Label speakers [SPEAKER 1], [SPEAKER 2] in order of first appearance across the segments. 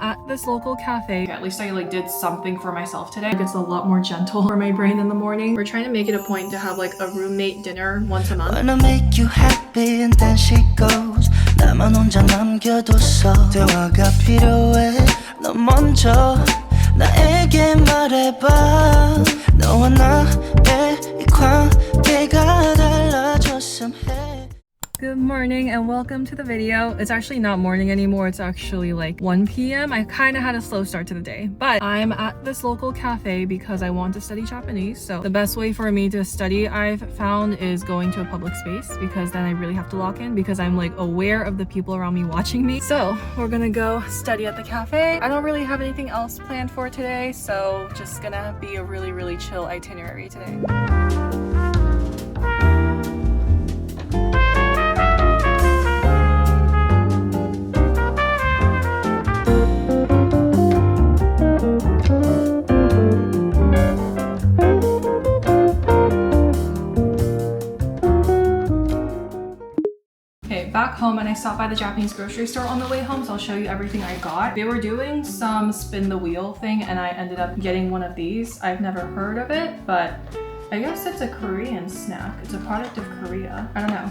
[SPEAKER 1] at this local cafe. At least I did something for myself today. It's a lot more gentle for my brain in the morning. We're trying to make it a point to have a roommate dinner once a month.
[SPEAKER 2] When I make you happy and then she goes 나만 혼자 남겨뒀어 대화가 필요해 너 먼저 나에게 말해봐 너와 나의 이 관계가 달라졌음 해
[SPEAKER 1] Good morning and welcome to the video. It's actually not morning anymore. It's actually 1 p.m. I kind of had a slow start to the day, but I'm at this local cafe because I want to study Japanese. So the best way for me to study I've found is going to a public space because then I really have to lock in because I'm aware of the people around me watching me. So we're gonna go study at the cafe. I don't really have anything else planned for today, so just gonna be a really chill itinerary today. Back home, and I stopped by the Japanese grocery store on the way home, so I'll show you everything I got. They were doing some spin the wheel thing and I ended up getting one of these. I've never heard of it, but I guess it's a Korean snack. It's a product of Korea. I don't know.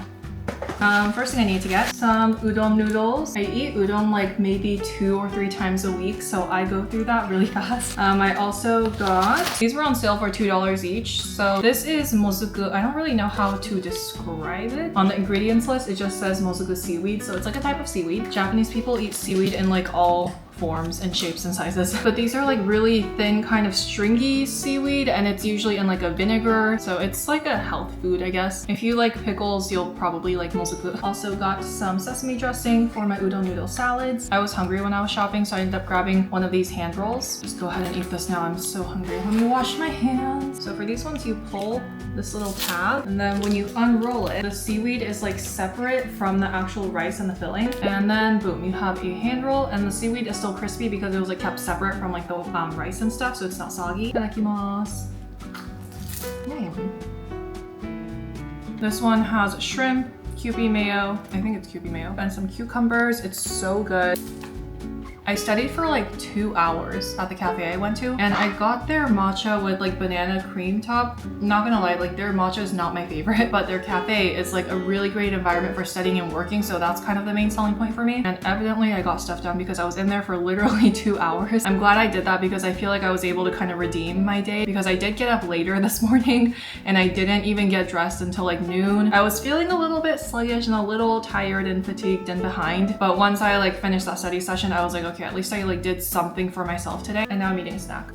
[SPEAKER 1] First thing I need to get some udon noodles. I eat udon maybe 2 or 3 times a week, so I go through that really fast. I also got, these were on sale for $2 each. So this is mozuku. I don't really know how to describe it. On the ingredients list, it just says mozuku seaweed, so it's a type of seaweed. Japanese people eat seaweed in all forms and shapes and sizes, but these are really thin kind of stringy seaweed, and it's usually in a vinegar, so it's a health food, I guess. If you like pickles, you'll probably like mozuku. Also got some sesame dressing for my udon noodle salads. I was hungry when I was shopping, so I ended up grabbing one of these hand rolls. Just go ahead and eat this now. I'm so hungry. Let me wash my hands. So for these ones, you pull this little tab, and then when you unroll it, the seaweed is separate from the actual rice and the filling, and then boom, you have a hand roll, and the seaweed is still crispy because it was kept separate from the rice and stuff, so it's not soggy. Itadakimasu. This one has shrimp, Kewpie mayo, I think it's Kewpie mayo, and some cucumbers. It's so good. I studied for 2 hours at the cafe I went to, and I got their matcha with banana cream top. I'm not gonna lie, their matcha is not my favorite, but their cafe is a really great environment for studying and working, so that's kind of the main selling point for me. And evidently I got stuff done because I was in there for literally 2 hours. I'm glad I did that because I feel I was able to kind of redeem my day, because I did get up later this morning and I didn't even get dressed until noon. I was feeling a little bit sluggish and a little tired and fatigued and behind, but once I finished that study session, I was okay, at least I did something for myself today, and now I'm eating a snack.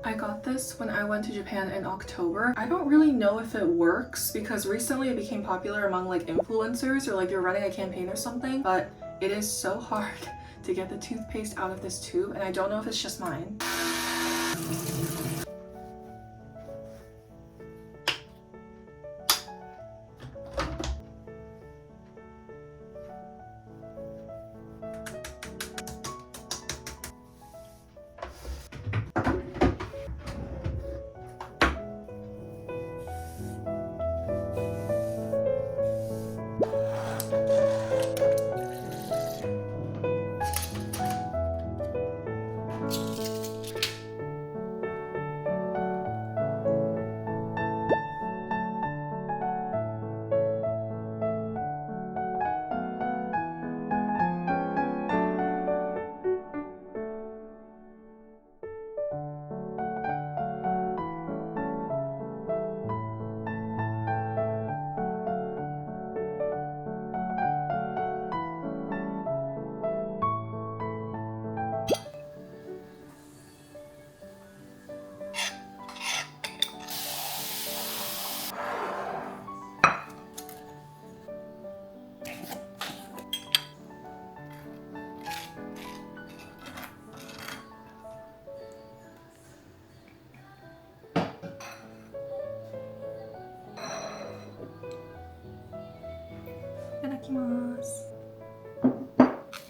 [SPEAKER 1] I got this when I went to Japan in October. I don't really know if it works because recently it became popular among influencers, or you're running a campaign or something, but it is so hard to get the toothpaste out of this tube, and I don't know if it's just mine.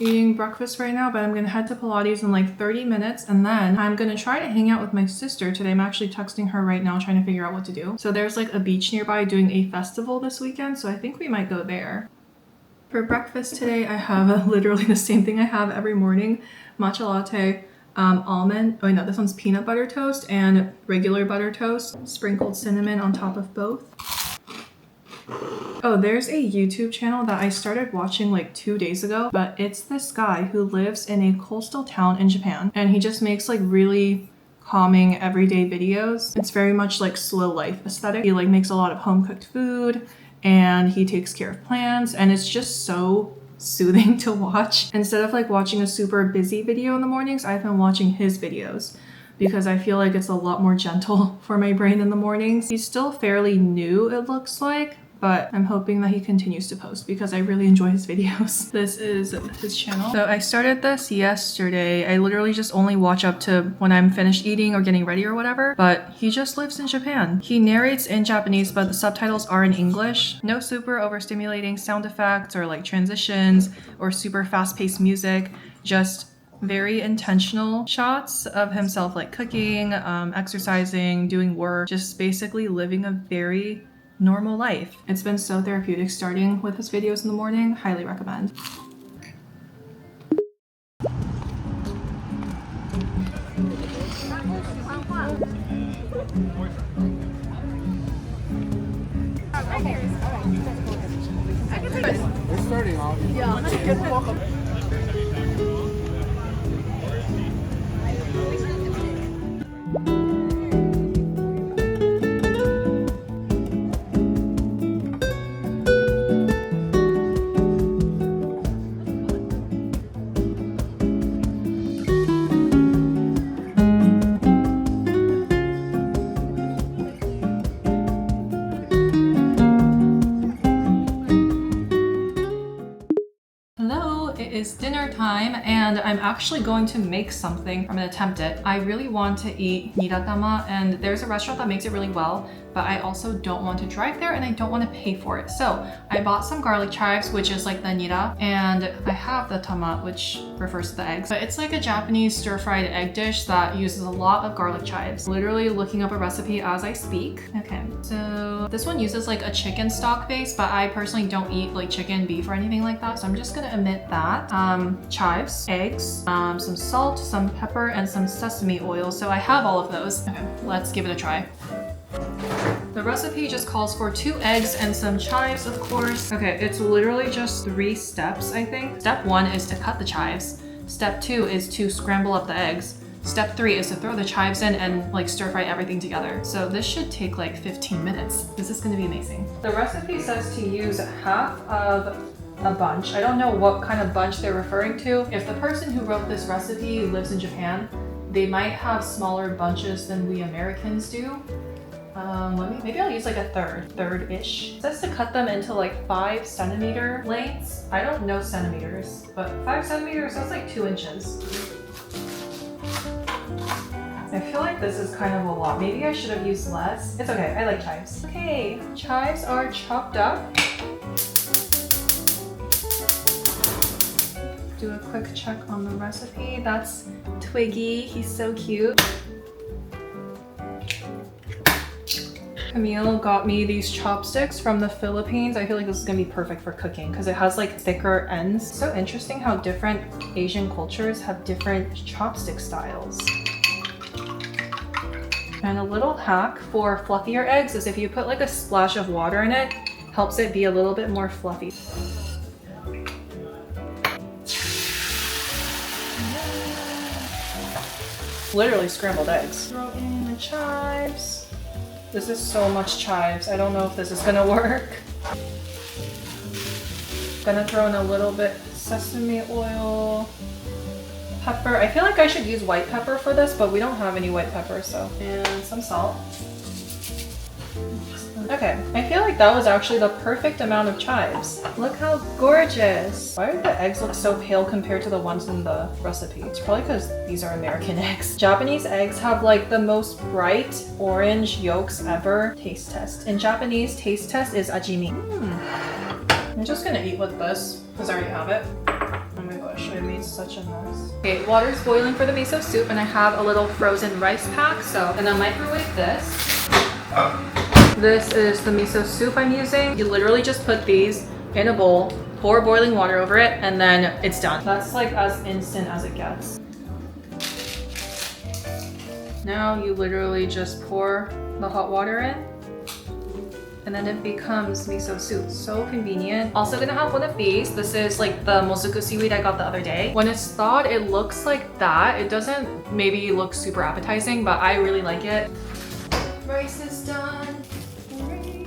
[SPEAKER 1] Eating breakfast right now, but I'm gonna head to Pilates in 30 minutes, and then I'm gonna try to hang out with my sister today. I'm actually texting her right now trying to figure out what to do. So there's a beach nearby doing a festival this weekend, so I think we might go there. For breakfast today, I have literally the same thing I have every morning. Matcha latte, almond, oh no, this one's peanut butter toast and regular butter toast. Sprinkled cinnamon on top of both. Oh, there's a YouTube channel that I started watching like 2 days ago, but it's this guy who lives in a coastal town in Japan, and he just makes like really calming everyday videos. It's very much like slow life aesthetic. He like makes a lot of home cooked food and he takes care of plants, and it's just so soothing to watch. Instead of like watching a super busy video in the mornings, I've been watching his videos because I feel like it's a lot more gentle for my brain in the mornings. He's still fairly new, it looks like, but I'm hoping that he continues to post because I really enjoy his videos. This is his channel. So I started this yesterday. I literally just only watch up to when I'm finished eating or getting ready or whatever, but he just lives in Japan. He narrates in Japanese, but the subtitles are in English. No super overstimulating sound effects or like transitions or super fast-paced music, just very intentional shots of himself like cooking, exercising, doing work, just basically living a very normal life. It's been so therapeutic starting with his videos in the morning. Highly recommend.
[SPEAKER 3] We're starting off. Yeah.
[SPEAKER 1] It is dinner time and I'm actually going to make something. I'm gonna attempt it. I really want to eat niratama, and there's a restaurant that makes it really well, but I also don't want to drive there and I don't want to pay for it. So I bought some garlic chives, which is like the nira, and I have the tama, which refers to the eggs, but it's like a Japanese stir-fried egg dish that uses a lot of garlic chives. Literally looking up a recipe as I speak. Okay, so this one uses like a chicken stock base, but I personally don't eat like chicken, beef, or anything like that, so I'm just gonna omit that. Chives, eggs, some salt, some pepper, and some sesame oil. So I have all of those. Okay, let's give it a try. The recipe just calls for 2 eggs and some chives, of course. Okay, it's literally just 3 steps, I think. Step 1 is to cut the chives. Step 2 is to scramble up the eggs. Step 3 is to throw the chives in and like stir fry everything together. So this should take like 15 minutes. This is gonna be amazing. The recipe says to use half of a bunch. I don't know what kind of bunch they're referring to. If the person who wrote this recipe lives in Japan, they might have smaller bunches than we Americans do. Maybe I'll use like a third-ish. It says to cut them into like 5 centimeter lengths. I don't know centimeters, but 5 centimeters, that's like 2 inches. I feel like this is kind of a lot. Maybe I should have used less. It's okay, I like chives. Okay, chives are chopped up. Do a quick check on the recipe. That's Twiggy, he's so cute. Camille got me these chopsticks from the Philippines. I feel like this is gonna be perfect for cooking because it has like thicker ends. So interesting how different Asian cultures have different chopstick styles. And a little hack for fluffier eggs is if you put like a splash of water in it, helps it be a little bit more fluffy. Literally scrambled eggs. Throw in the chives. This is so much chives. I don't know if this is gonna work. Gonna throw in a little bit sesame oil, pepper. I feel like I should use white pepper for this, but we don't have any white pepper, so. And some salt. Okay, I feel like that was actually the perfect amount of chives. Look how gorgeous. Why do the eggs look so pale compared to the ones in the recipe? It's probably because these are American eggs. Japanese eggs have like the most bright orange yolks ever. Taste test. In Japanese, taste test is ajimi. I'm just gonna eat with this because I already have it. Oh my gosh, I made such a mess. Okay, water's boiling for the miso soup and I have a little frozen rice pack, so I'm gonna microwave this. This is the miso soup I'm using. You literally just put these in a bowl, pour boiling water over it, and then it's done. That's like as instant as it gets. Now you literally just pour the hot water in, and then it becomes miso soup. So convenient. Also gonna have one of these. This is like the mozuku seaweed I got the other day. When it's thawed, it looks like that. It doesn't maybe look super appetizing, but I really like it. Rice is done. Okay.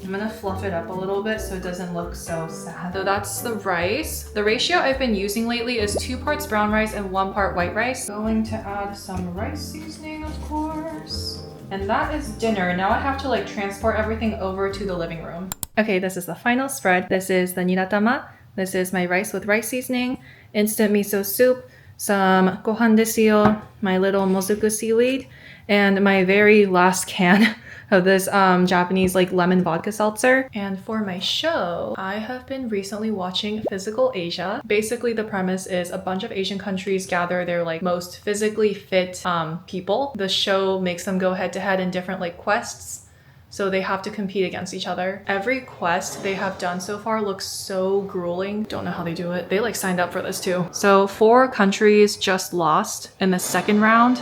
[SPEAKER 1] I'm gonna fluff it up a little bit so it doesn't look so sad. So that's the rice. The ratio I've been using lately is 2 parts brown rice and 1 part white rice. Going to add some rice seasoning, of course. And that is dinner. Now I have to like transport everything over to the living room. Okay, this is the final spread. This is the niratama. This is my rice with rice seasoning, instant miso soup, some gohan desu, my little mozuku seaweed, and my very last can of this Japanese like lemon vodka seltzer. And for my show, I have been recently watching Physical Asia. Basically, the premise is a bunch of Asian countries gather their like most physically fit people. The show makes them go head to head in different like quests. So they have to compete against each other. Every quest they have done so far looks so grueling. Don't know how they do it. They like signed up for this too. So 4 countries just lost in the second round.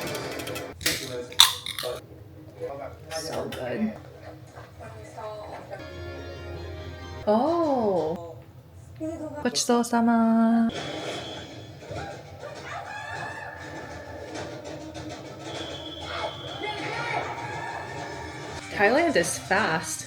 [SPEAKER 1] So good. Oh. 고치소사마. Thailand is fast.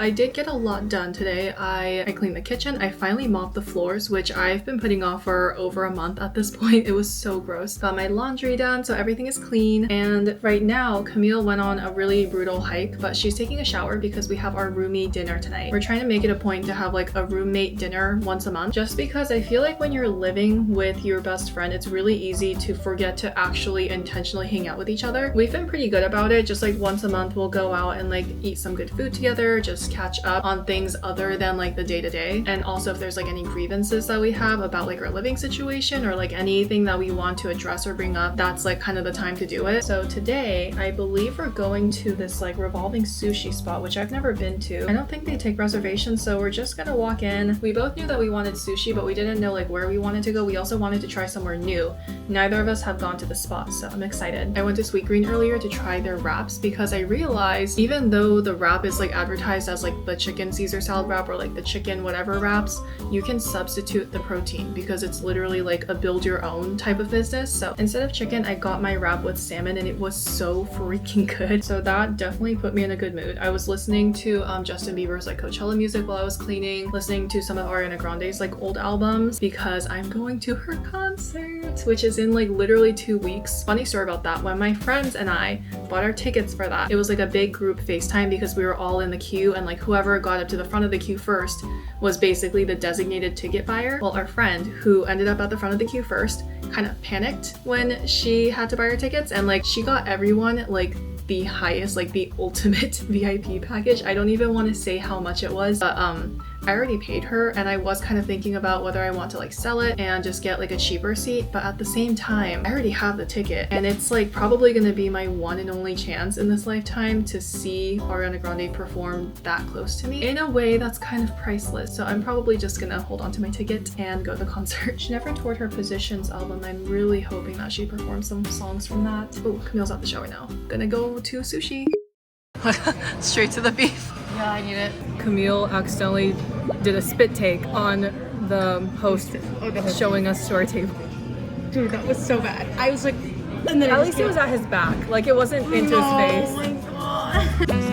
[SPEAKER 1] I did get a lot done today. I cleaned the kitchen. I finally mopped the floors, which I've been putting off for over a month at this point. It was so gross. Got my laundry done, so everything is clean. And right now, Camille went on a really brutal hike, but she's taking a shower because we have our roomie dinner tonight. We're trying to make it a point to have like a roommate dinner once a month, just because I feel like when you're living with your best friend, it's really easy to forget to actually intentionally hang out with each other. We've been pretty good about it. Just like once a month, we'll go out and like eat some good food together, just catch up on things other than like the day-to-day. And also if there's like any grievances that we have about like our living situation or like anything that we want to address or bring up, that's like kind of the time to do it. So today I believe we're going to this like revolving sushi spot, which I've never been to. I don't think they take reservations, so we're just gonna walk in. We both knew that we wanted sushi, but we didn't know like where we wanted to go. We also wanted to try somewhere new. Neither of us have gone to the spot, so I'm excited. I went to Sweet Green earlier to try their wraps because I realized even though the wrap is like advertised as like the chicken Caesar salad wrap or like the chicken whatever wraps, you can substitute the protein because it's literally like a build your own type of business. So instead of chicken, I got my wrap with salmon and it was so freaking good. So that definitely put me in a good mood. I was listening to Justin Bieber's like Coachella music while I was cleaning, listening to some of Ariana Grande's like old albums because I'm going to her concert, which is in like literally 2 weeks. Funny story about that. When my friends and I bought our tickets for that, it was like a big group FaceTime because we were all in the queue and like whoever got up to the front of the queue first was basically the designated ticket buyer. Well, our friend who ended up at the front of the queue first kind of panicked when she had to buy her tickets and like she got everyone like the highest, like the ultimate VIP package. I don't even want to say how much it was, but I already paid her and I was kind of thinking about whether I want to like sell it and just get like a cheaper seat, but at the same time I already have the ticket and it's like probably gonna be my one and only chance in this lifetime to see Ariana Grande perform that close to me in a way that's kind of priceless. So I'm probably just gonna hold on to my ticket and go to the concert. She never toured her Positions album. I'm really hoping that she performs some songs from that. Oh, Camille's at the shower now. Gonna go to sushi. Straight to the beef. Yeah, I need it. Camille accidentally did a spit take on the host showing us to our table.
[SPEAKER 3] Dude, that was so bad. I was like, and then
[SPEAKER 1] at least it was at his back. Like it wasn't into his face.
[SPEAKER 3] Oh my god.